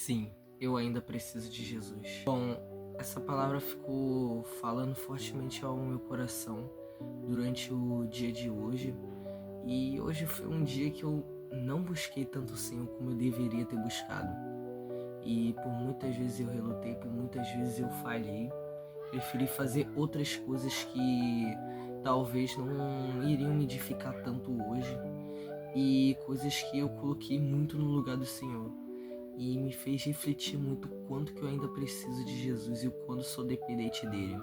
Sim, eu ainda preciso de Jesus. Bom, essa palavra ficou falando fortemente ao meu coração durante o dia de hoje. E hoje foi um dia que eu não busquei tanto o Senhor como eu deveria ter buscado. E por muitas vezes eu relutei, por muitas vezes eu falhei. Preferi fazer outras coisas que talvez não iriam me edificar tanto hoje. E coisas que eu coloquei muito no lugar do Senhor. E me fez refletir muito o quanto que eu ainda preciso de Jesus e o quanto sou dependente dele.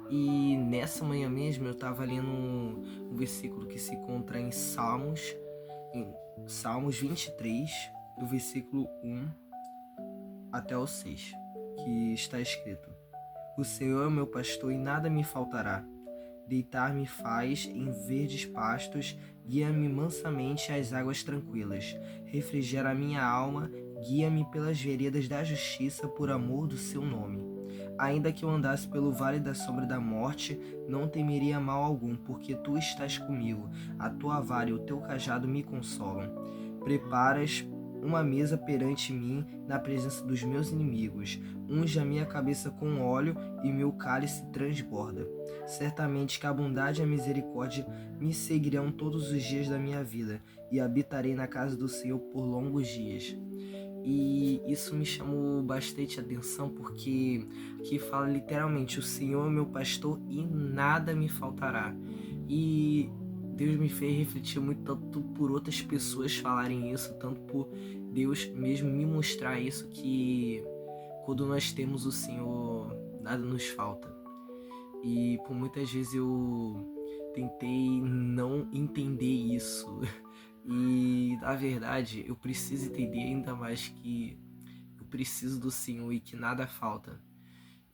E nessa manhã mesmo eu estava lendo um versículo que se encontra em Salmos 23, do versículo 1 até o 6, que está escrito: O Senhor é o meu pastor e nada me faltará. Deitar-me faz em verdes pastos, guia-me mansamente às águas tranquilas. Refrigera a minha alma, guia-me pelas veredas da justiça por amor do seu nome. Ainda que eu andasse pelo vale da sombra da morte, não temeria mal algum, porque tu estás comigo. A tua vara e o teu cajado me consolam. Preparas uma mesa perante mim na presença dos meus inimigos. Unge a minha cabeça com óleo e meu cálice transborda. Certamente que a bondade e a misericórdia me seguirão todos os dias da minha vida, e habitarei na casa do Senhor por longos dias. E isso me chamou bastante atenção porque que fala literalmente: o Senhor é meu pastor e nada me faltará. E Deus me fez refletir muito, tanto por outras pessoas falarem isso, tanto por Deus mesmo me mostrar isso, que quando nós temos o Senhor, nada nos falta. E por muitas vezes eu tentei não entender isso. E na verdade eu preciso entender ainda mais que eu preciso do Senhor e que nada falta.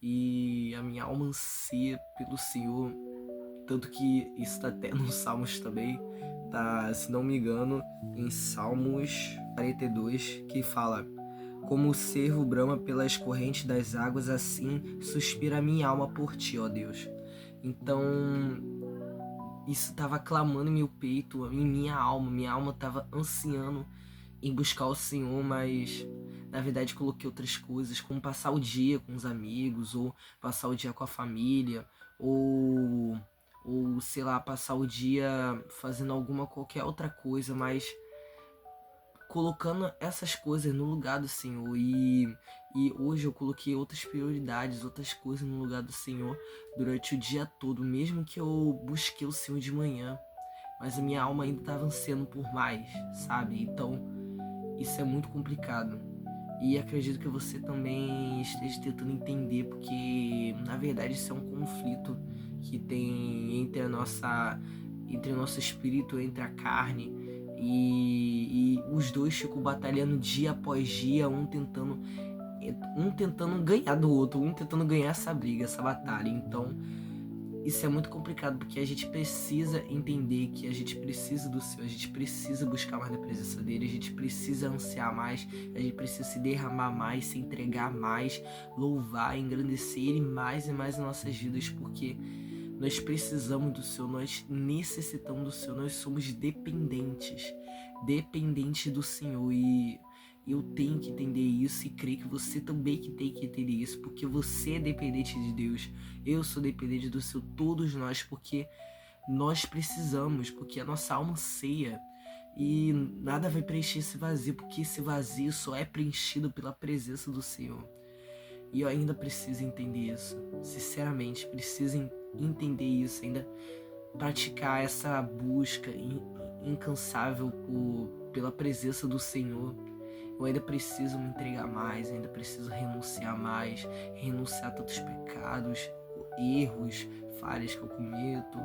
E a minha alma anseia pelo Senhor, tanto que isso está até nos Salmos também, tá, se não me engano, em Salmos 42, que fala: Como o cervo brama pelas correntes das águas, assim suspira a minha alma por ti, ó Deus. Então, isso estava clamando em meu peito, em minha alma estava ansiando em buscar o Senhor, mas na verdade coloquei outras coisas, como passar o dia com os amigos, ou passar o dia com a família, ou sei lá, passar o dia fazendo qualquer outra coisa, mas colocando essas coisas no lugar do Senhor. E hoje eu coloquei outras prioridades, outras coisas no lugar do Senhor durante o dia todo, mesmo que eu busquei o Senhor de manhã, mas a minha alma ainda estava ansiando por mais, sabe? Então isso é muito complicado. E acredito que você também esteja tentando entender, porque na verdade isso é um conflito que tem entre o nosso espírito, entre a carne, e os dois ficam batalhando dia após dia, um tentando ganhar do outro, um tentando ganhar essa briga, essa batalha. Então isso é muito complicado, porque a gente precisa entender que a gente precisa do Senhor, a gente precisa buscar mais da presença dele, a gente precisa ansiar mais, a gente precisa se derramar mais, se entregar mais, louvar, engrandecer ele mais e mais em nossas vidas, porque nós precisamos do Senhor, nós necessitamos do Senhor, nós somos dependentes do Senhor. E eu tenho que entender isso, e creio que você também que tem que entender isso, porque você é dependente de Deus, eu sou dependente do Senhor, todos nós, porque nós precisamos, porque a nossa alma anseia, e nada vai preencher esse vazio, porque esse vazio só é preenchido pela presença do Senhor. E eu ainda preciso entender isso, sinceramente, preciso entender isso, ainda praticar essa busca incansável pela presença do Senhor. Eu ainda preciso me entregar mais, ainda preciso renunciar mais, renunciar a tantos pecados, erros, falhas que eu cometo,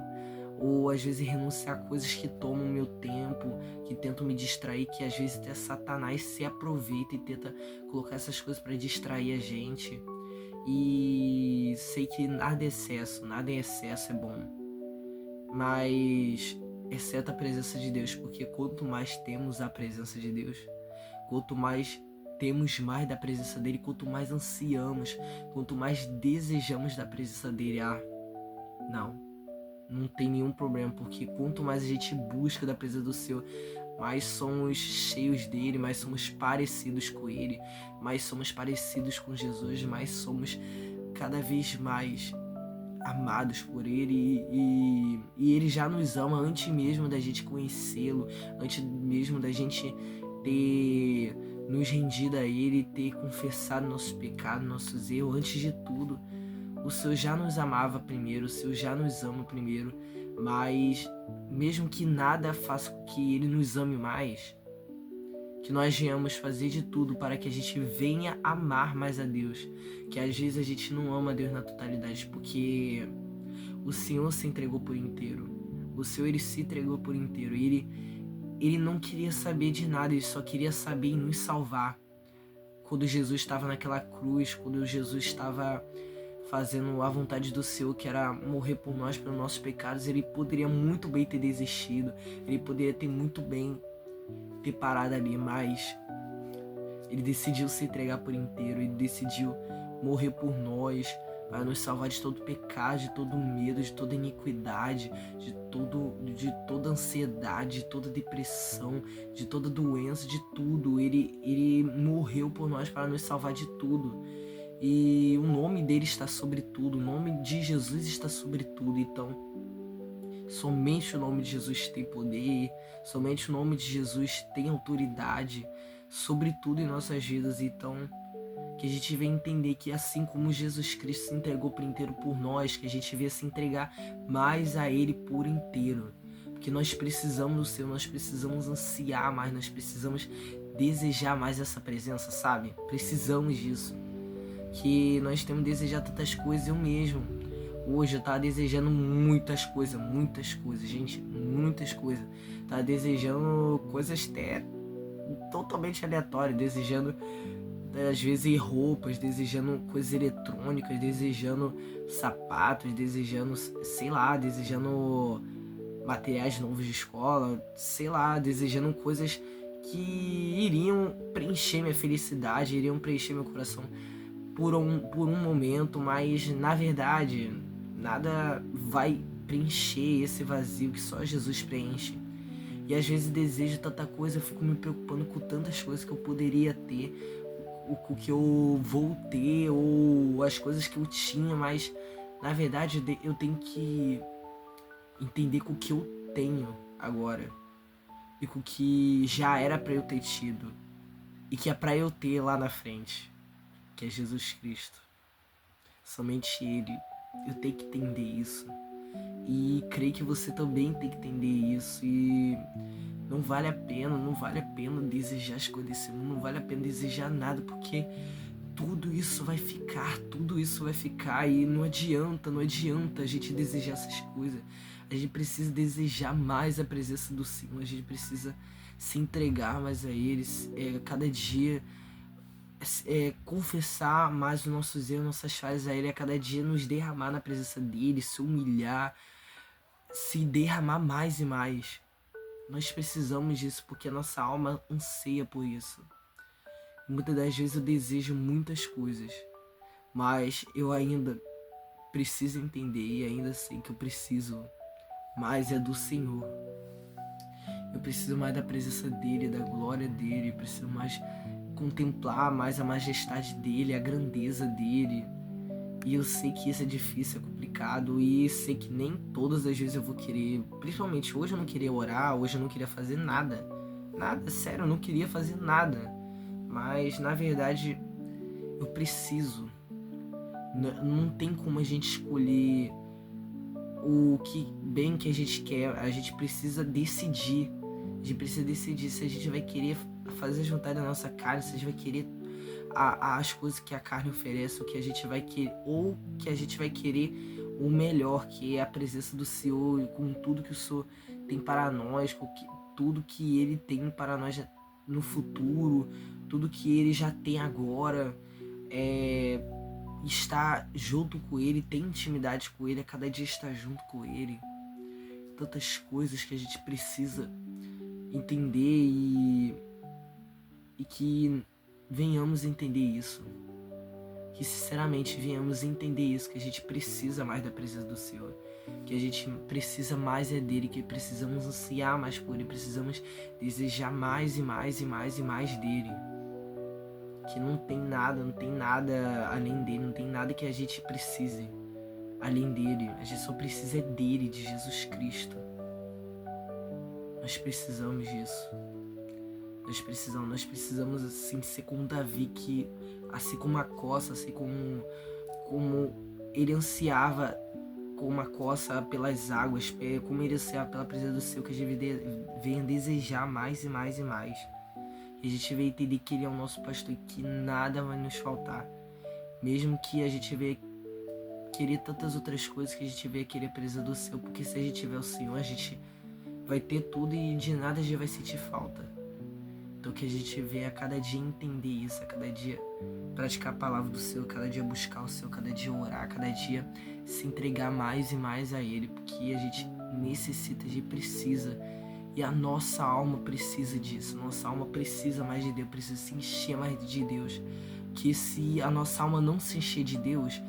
ou às vezes renunciar a coisas que tomam meu tempo, que tentam me distrair, que às vezes até Satanás se aproveita e tenta colocar essas coisas para distrair a gente. E sei que nada em excesso é bom, mas exceto a presença de Deus, porque quanto mais temos a presença de Deus, quanto mais temos mais da presença dele, quanto mais ansiamos, quanto mais desejamos da presença dele, não tem nenhum problema, porque quanto mais a gente busca da presença do Senhor, mais somos cheios dele, mais somos parecidos com ele, mais somos parecidos com Jesus, mais somos cada vez mais amados por ele e ele já nos ama antes mesmo da gente conhecê-lo, antes mesmo da gente ter nos rendido a ele, ter confessado nossos pecados, nossos erros. Antes de tudo, o Senhor já nos amava primeiro, o Senhor já nos ama primeiro, mas mesmo que nada faça com que ele nos ame mais, que nós venhamos fazer de tudo para que a gente venha amar mais a Deus, que às vezes a gente não ama a Deus na totalidade, porque o Senhor se entregou por inteiro, o Senhor ele se entregou por inteiro, ele não queria saber de nada, ele só queria saber em nos salvar. Quando Jesus estava naquela cruz, quando Jesus estava fazendo a vontade do Senhor, que era morrer por nós, pelos nossos pecados, ele poderia muito bem ter desistido, ele poderia ter muito bem ter parado ali, mas ele decidiu se entregar por inteiro, ele decidiu morrer por nós, para nos salvar de todo pecado, de todo medo, de toda iniquidade, de toda ansiedade, de toda depressão, de toda doença, de tudo. Ele morreu por nós para nos salvar de tudo. E o nome dele está sobre tudo, o nome de Jesus está sobre tudo. Então, somente o nome de Jesus tem poder, somente o nome de Jesus tem autoridade sobre tudo em nossas vidas. Então, que a gente venha entender que assim como Jesus Cristo se entregou por inteiro por nós, que a gente venha se entregar mais a Ele por inteiro. Porque nós precisamos do Senhor, nós precisamos ansiar mais, nós precisamos desejar mais essa presença, sabe? Precisamos disso. Que nós temos desejado tantas coisas, eu mesmo. Hoje eu tava desejando muitas coisas, gente, muitas coisas. Tava desejando coisas até totalmente aleatórias, desejando às vezes roupas, desejando coisas eletrônicas, desejando sapatos, desejando, sei lá, desejando materiais novos de escola, sei lá, desejando coisas que iriam preencher minha felicidade, iriam preencher meu coração por um momento, mas na verdade nada vai preencher esse vazio que só Jesus preenche. E às vezes desejo tanta coisa, eu fico me preocupando com tantas coisas que eu poderia ter, o que eu vou ter, ou as coisas que eu tinha, mas na verdade eu tenho que entender com o que eu tenho agora e com o que já era pra eu ter tido e que é pra eu ter lá na frente, que é Jesus Cristo. Somente Ele. Eu tenho que entender isso. E creio que você também tem que entender isso. E não vale a pena desejar as coisas desse mundo, não vale a pena desejar nada, porque tudo isso vai ficar e não adianta a gente desejar essas coisas. A gente precisa desejar mais a presença do Senhor, a gente precisa se entregar mais a eles, cada dia confessar mais os nossos erros, nossas falhas a Ele, a cada dia nos derramar na presença dEle, se humilhar, se derramar mais e mais. Nós precisamos disso porque a nossa alma anseia por isso. Muitas das vezes eu desejo muitas coisas, mas eu ainda preciso entender e ainda sei que eu preciso mais do Senhor. Eu preciso mais da presença dEle, da glória dEle, eu preciso mais contemplar mais a majestade dEle, a grandeza dEle. E eu sei que isso é difícil, é complicado, e sei que nem todas as vezes eu vou querer, principalmente hoje eu não queria orar, hoje eu não queria fazer nada, sério, eu não queria fazer nada, mas na verdade eu preciso. Não tem como a gente escolher o que bem que a gente quer, a gente precisa decidir, se a gente vai querer fazer juntar da nossa carne, se a gente vai querer as coisas que a carne oferece, o que a gente vai querer, ou que a gente vai querer o melhor, que é a presença do Senhor, com tudo que o Senhor tem para nós, com tudo que Ele tem para nós no futuro, tudo que Ele já tem agora, estar junto com Ele, ter intimidade com Ele, a cada dia estar junto com Ele. Tantas coisas que a gente precisa entender e que venhamos entender isso. Que sinceramente venhamos entender isso, que a gente precisa mais da presença do Senhor, que a gente precisa mais dele, que precisamos ansiar mais por ele, precisamos desejar mais e mais e mais e mais dele. Que não tem nada além dele, não tem nada que a gente precise além dele. A gente só precisa dele, de Jesus Cristo. Nós precisamos disso. Nós precisamos assim ser como Davi, que assim como a coça, assim como ele ansiava como a coça pelas águas, como ele ansiava pela presença do Senhor, que a gente venha desejar mais e mais e mais. E a gente vai entender que ele é o nosso pastor e que nada vai nos faltar. Mesmo que a gente venha querer tantas outras coisas, que a gente venha querer a presença do Senhor, porque se a gente tiver o Senhor, a gente vai ter tudo e de nada a gente vai sentir falta. Então que a gente venha a cada dia entender isso, a cada dia praticar a palavra do Senhor, cada dia buscar o Senhor, cada dia orar, cada dia se entregar mais e mais a Ele, porque a gente necessita, a gente precisa. E a nossa alma precisa disso. Nossa alma precisa mais de Deus, precisa se encher mais de Deus. Que se a nossa alma não se encher de Deus,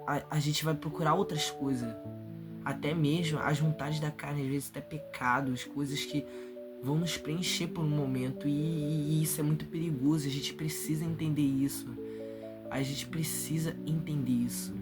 a gente vai procurar outras coisas. Até mesmo as vontades da carne, às vezes até pecados, coisas que vão nos preencher por um momento. E isso é muito perigoso. A gente precisa entender isso. A gente precisa entender isso.